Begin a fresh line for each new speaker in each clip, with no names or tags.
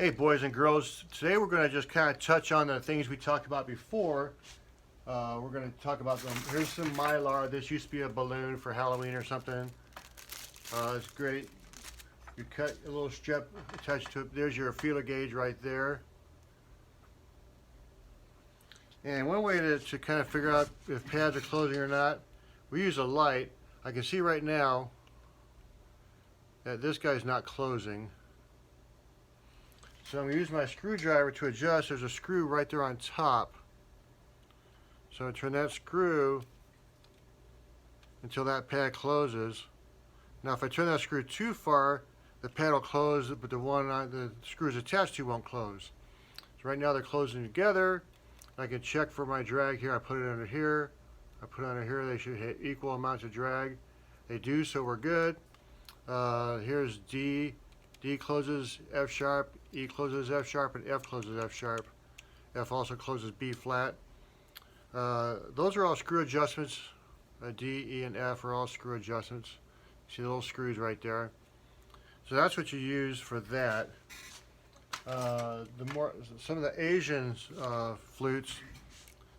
Hey boys and girls, today we're going to just kind of touch on the things we talked about before. We're going to talk about them. Here's some Mylar. This used to be a balloon for Halloween or something. It's great. You cut a little strip attached to it. There's your feeler gauge right there. And one way to kind of figure out if pads are closing or not, we use a light. I can see right now that this guy's not closing. So I'm going to use my screwdriver to adjust. There's a screw right there on top. So I turn that screw until that pad closes. Now if I turn that screw too far, the pad will close, but the one the screw is attached to won't close. So right now they're closing together. I can check for my drag here. I put it under here. I put it under here. They should hit equal amounts of drag. They do, so we're good. Here's D. D closes F sharp, E closes F sharp, and F closes F sharp. F also closes B flat. Those are all screw adjustments. D, E, and F are all screw adjustments. See the little screws right there. So that's what you use for that. Some of the Asian flutes,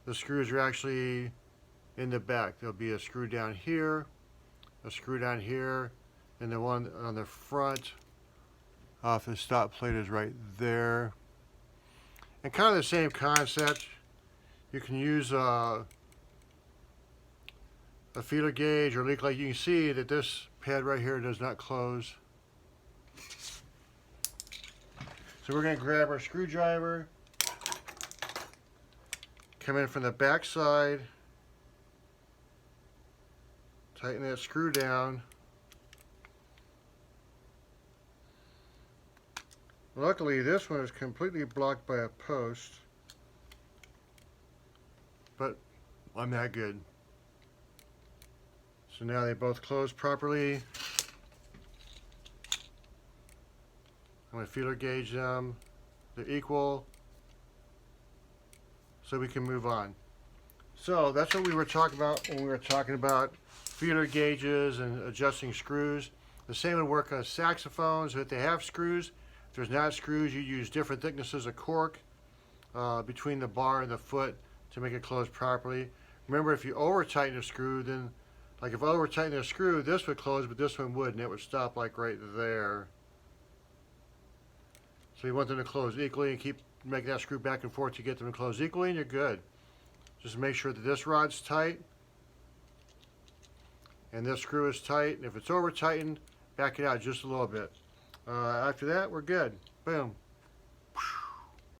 the screws are actually in the back. There'll be a screw down here, a screw down here, and the one on the front off the stop plate is right there. And kind of the same concept. You can use a feeler gauge or leak light. You can see that this pad right here does not close. So we're going to grab our screwdriver, come in from the back side, tighten that screw down. Luckily, this one is completely blocked by a post, but I'm that good. So now they both close properly. I'm going to feeler gauge them. They're equal, so we can move on. So that's what we were talking about when we were talking about feeler gauges and adjusting screws. The same would work on saxophones. If they have screws, if there's not screws, you use different thicknesses of cork between the bar and the foot to make it close properly. Remember, if you over tighten a screw, then like if I over tighten a screw, this would close, but this one wouldn't. It would stop like right there. So you want them to close equally and keep making that screw back and forth to get them to close equally, and you're good. Just make sure that this rod's tight and this screw is tight. And if it's over tightened, back it out just a little bit. After that, we're good. Boom.